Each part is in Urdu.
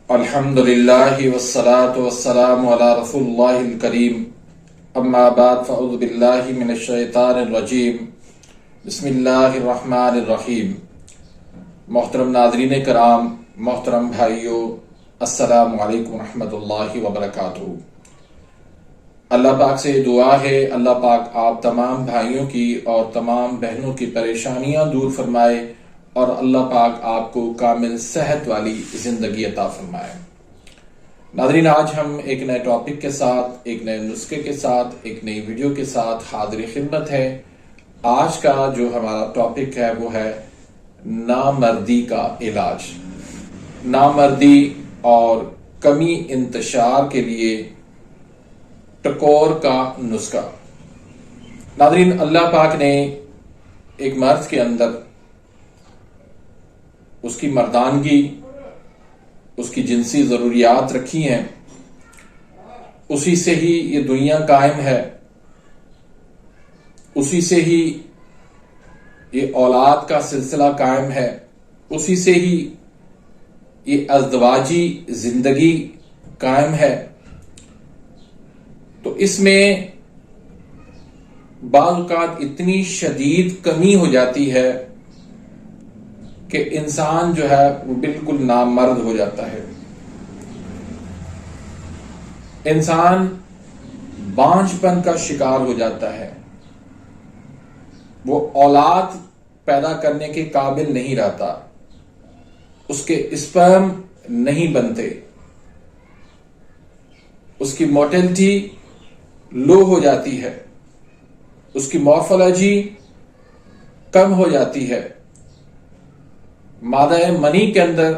الحمدللہ والصلاة والسلام علی رسول اللہ الکریم اما بعد فاعوذ باللہ من الشیطان الرجیم بسم اللہ الرحمن الرحیم۔ محترم ناظرین کرام، محترم بھائیو، السلام علیکم ورحمۃ اللہ وبرکاتہ۔ اللہ پاک سے دعا ہے اللہ پاک آپ تمام بھائیوں کی اور تمام بہنوں کی پریشانیاں دور فرمائے اور اللہ پاک آپ کو کامل صحت والی زندگی عطا فرمائے۔ ناظرین، آج ہم ایک نئے ٹاپک کے ساتھ، ایک نئے نسخے کے ساتھ، ایک نئی ویڈیو کے ساتھ حاضر خدمت ہے۔ آج کا جو ہمارا ٹاپک ہے وہ ہے نامردی کا علاج، نامردی اور کمی انتشار کے لیے ٹکور کا نسخہ۔ ناظرین، اللہ پاک نے ایک مرد کے اندر اس کی مردانگی، اس کی جنسی ضروریات رکھی ہیں، اسی سے ہی یہ دنیا قائم ہے، اسی سے ہی یہ اولاد کا سلسلہ قائم ہے، اسی سے ہی یہ ازدواجی زندگی قائم ہے۔ تو اس میں بعض اوقات اتنی شدید کمی ہو جاتی ہے کہ انسان جو ہے وہ بالکل نامرد ہو جاتا ہے۔ انسان بانجھ پن کا شکار ہو جاتا ہے، وہ اولاد پیدا کرنے کے قابل نہیں رہتا، اس کے اسپرم نہیں بنتے، اس کی موٹیلٹی لو ہو جاتی ہے، اس کی مورفولوجی کم ہو جاتی ہے، مادہ منی کے اندر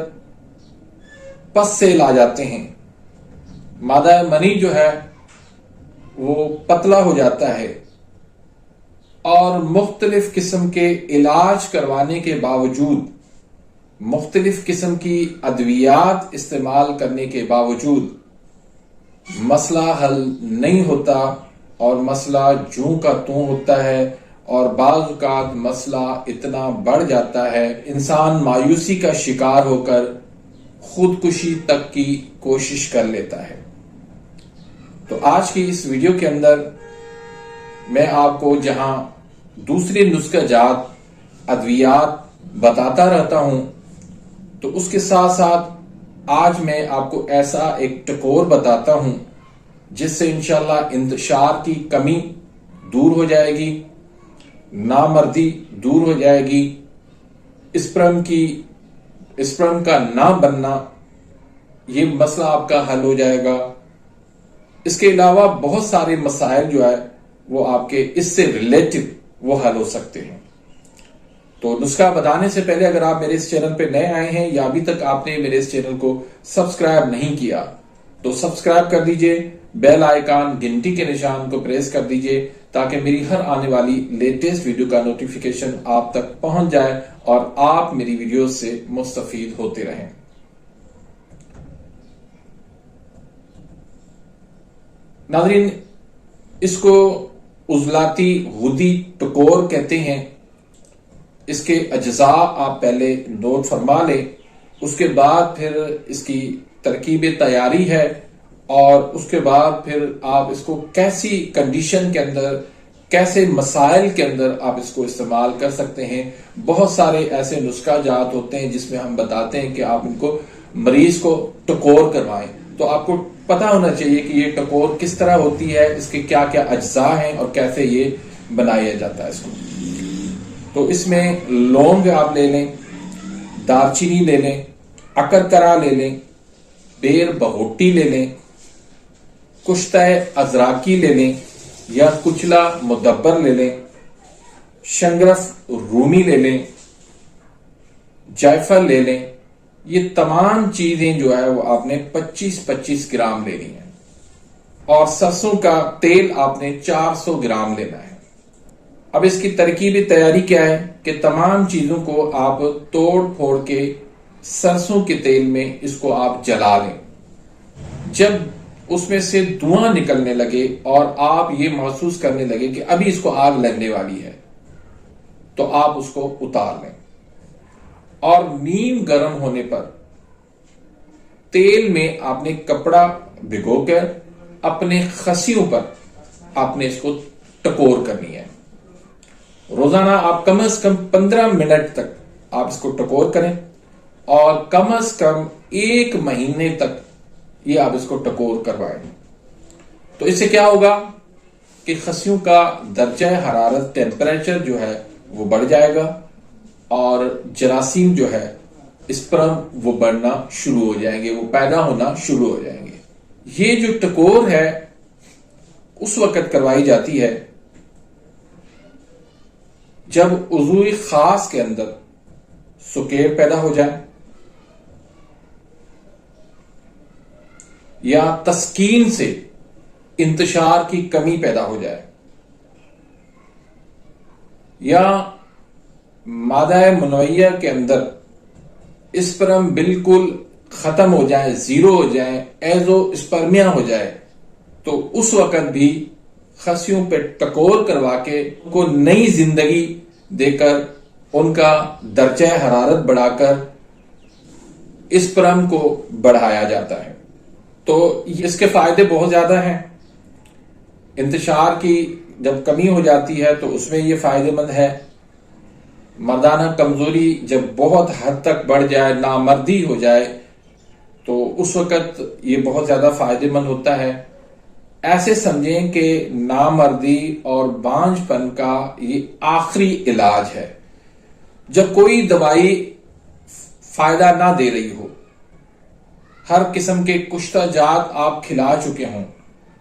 پس سیل آ جاتے ہیں، مادہ منی جو ہے وہ پتلا ہو جاتا ہے، اور مختلف قسم کے علاج کروانے کے باوجود، مختلف قسم کی ادویات استعمال کرنے کے باوجود مسئلہ حل نہیں ہوتا، اور مسئلہ جوں کا توں ہوتا ہے، اور بعض اوقات مسئلہ اتنا بڑھ جاتا ہے انسان مایوسی کا شکار ہو کر خودکشی تک کی کوشش کر لیتا ہے۔ تو آج کی اس ویڈیو کے اندر میں آپ کو جہاں دوسری نسخہ جات ادویات بتاتا رہتا ہوں، تو اس کے ساتھ ساتھ آج میں آپ کو ایسا ایک ٹکور بتاتا ہوں جس سے انشاءاللہ انتشار کی کمی دور ہو جائے گی، نامردی دور ہو جائے گی، اسپرم کا نہ بننا، یہ مسئلہ آپ کا حل ہو جائے گا۔ اس کے علاوہ بہت سارے مسائل جو ہے وہ آپ کے اس سے ریلیٹو وہ حل ہو سکتے ہیں۔ تو نسخہ بتانے سے پہلے اگر آپ میرے اس چینل پہ نئے آئے ہیں یا ابھی تک آپ نے میرے اس چینل کو سبسکرائب نہیں کیا تو سبسکرائب کر دیجئے، بیل آئیکن گھنٹی کے نشان کو پریس کر دیجئے تاکہ میری ہر آنے والی لیٹسٹ ویڈیو کا نوٹیفیکیشن آپ تک پہنچ جائے اور آپ میری ویڈیوز سے مستفید ہوتے رہیں۔ ناظرین، اس کو عضلاتی غدی ٹکور کہتے ہیں۔ اس کے اجزاء آپ پہلے نوٹ فرما لیں، اس کے بعد پھر اس کی ترکیب تیاری ہے، اور اس کے بعد پھر آپ اس کو کیسی کنڈیشن کے اندر، کیسے مسائل کے اندر آپ اس کو استعمال کر سکتے ہیں۔ بہت سارے ایسے نسخہ جات ہوتے ہیں جس میں ہم بتاتے ہیں کہ آپ ان کو مریض کو ٹکور کروائیں، تو آپ کو پتا ہونا چاہیے کہ یہ ٹکور کس طرح ہوتی ہے، اس کے کیا کیا اجزاء ہیں اور کیسے یہ بنایا جاتا ہے اس کو۔ تو اس میں لونگ آپ لے لیں، دارچینی لے لیں، اکرکرا لے لیں، بیر بہوٹی لے لیں، کشتہ ازراکی لے لیں یا کچلا مدبر لے لیں، شنگرف رومی لے لیں، جائفل لے لیں۔ یہ تمام چیزیں جو ہے وہ آپ نے 25-25 گرام لینی ہے، اور سرسوں کا تیل آپ نے 400 گرام لینا ہے۔ اب اس کی ترکیب تیاری کیا ہے کہ تمام چیزوں کو آپ توڑ پھوڑ کے سرسوں کے تیل میں اس کو آپ جلا لیں۔ جب اس میں سے دھواں نکلنے لگے اور آپ یہ محسوس کرنے لگے کہ ابھی اس کو آگ لگنے والی ہے، تو آپ اس کو اتار لیں، اور نیم گرم ہونے پر تیل میں آپ نے کپڑا بھگو کر اپنے خصیوں پر آپ نے اس کو ٹکور کرنی ہے. روزانہ آپ کم از کم 15 منٹ تک آپ اس کو ٹکور کریں اور کم از کم 1 مہینے تک یہ آپ اس کو ٹکور کروائیں. تو اس سے کیا ہوگا کہ خصیوں کا درجہ حرارت ٹیمپریچر جو ہے وہ بڑھ جائے گا اور جراثیم جو ہے اسپرم وہ بڑھنا شروع ہو جائیں گے، وہ پیدا ہونا شروع ہو جائیں گے. یہ جو ٹکور ہے اس وقت کروائی جاتی ہے جب عضو خاص کے اندر سکیر پیدا ہو جائے یا تسکین سے انتشار کی کمی پیدا ہو جائے یا مادہ منویہ کے اندر اسپرم بالکل ختم ہو جائے، زیرو ہو جائے، ایزو اسپرمیا ہو جائے، تو اس وقت بھی خصیوں پہ ٹکور کروا کے ان کو نئی زندگی دے کر ان کا درجہ حرارت بڑھا کر اسپرم کو بڑھایا جاتا ہے. تو اس کے فائدے بہت زیادہ ہیں. انتشار کی جب کمی ہو جاتی ہے تو اس میں یہ فائدہ مند ہے. مردانہ کمزوری جب بہت حد تک بڑھ جائے، نامردی ہو جائے، تو اس وقت یہ بہت زیادہ فائدہ مند ہوتا ہے. ایسے سمجھیں کہ نامردی اور بانجھ پن کا یہ آخری علاج ہے. جب کوئی دوائی فائدہ نہ دے رہی ہو، ہر قسم کے کشتہ جات آپ کھلا چکے ہوں،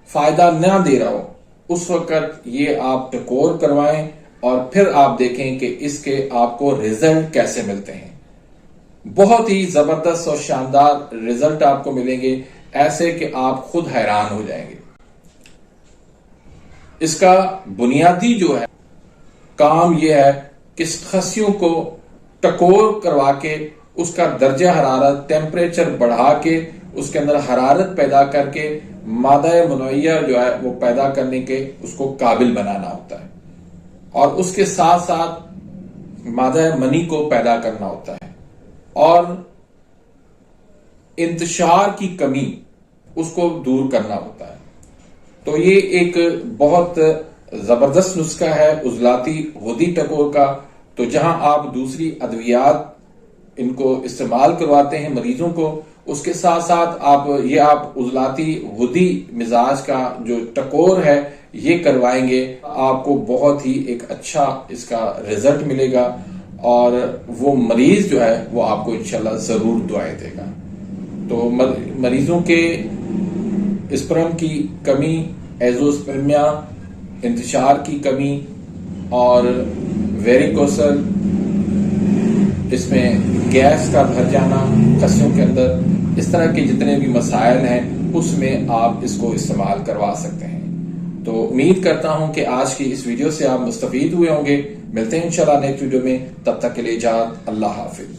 فائدہ نہ دے رہا ہو، اس وقت یہ آپ ٹکور کروائیں اور پھر آپ دیکھیں کہ اس کے آپ کو ریزلٹ کیسے ملتے ہیں. بہت ہی زبردست اور شاندار ریزلٹ آپ کو ملیں گے، ایسے کہ آپ خود حیران ہو جائیں گے. اس کا بنیادی جو ہے کام یہ ہے کہ خصیوں کو ٹکور کروا کے اس کا درجہ حرارت ٹیمپریچر بڑھا کے اس کے اندر حرارت پیدا کر کے مادہ منویہ جو ہے وہ پیدا کرنے کے اس کو قابل بنانا ہوتا ہے، اور اس کے ساتھ ساتھ مادہ منی کو پیدا کرنا ہوتا ہے اور انتشار کی کمی اس کو دور کرنا ہوتا ہے. تو یہ ایک بہت زبردست نسخہ ہے عضلاتی غدی ٹکور کا. تو جہاں آپ دوسری ادویات ان کو استعمال کرواتے ہیں مریضوں کو، اس کے ساتھ ساتھ آپ عضلاتی غدی مزاج کا جو ٹکور ہے یہ کروائیں گے، آپ کو بہت ہی ایک اچھا اس کا رزلٹ ملے گا اور وہ مریض جو ہے وہ آپ کو انشاءاللہ ضرور دعائیں دے گا. تو مریضوں کے اسپرم کی کمی، ایزوسپرمیا، انتشار کی کمی اور ویریکوسل، اس میں گیس کا بھر جانا خصیوں کے اندر، اس طرح کے جتنے بھی مسائل ہیں اس میں آپ اس کو استعمال کروا سکتے ہیں. تو امید کرتا ہوں کہ آج کی اس ویڈیو سے آپ مستفید ہوئے ہوں گے. ملتے ہیں انشاءاللہ نیکسٹ ویڈیو میں، تب تک کے لیے اجازت، اللہ حافظ.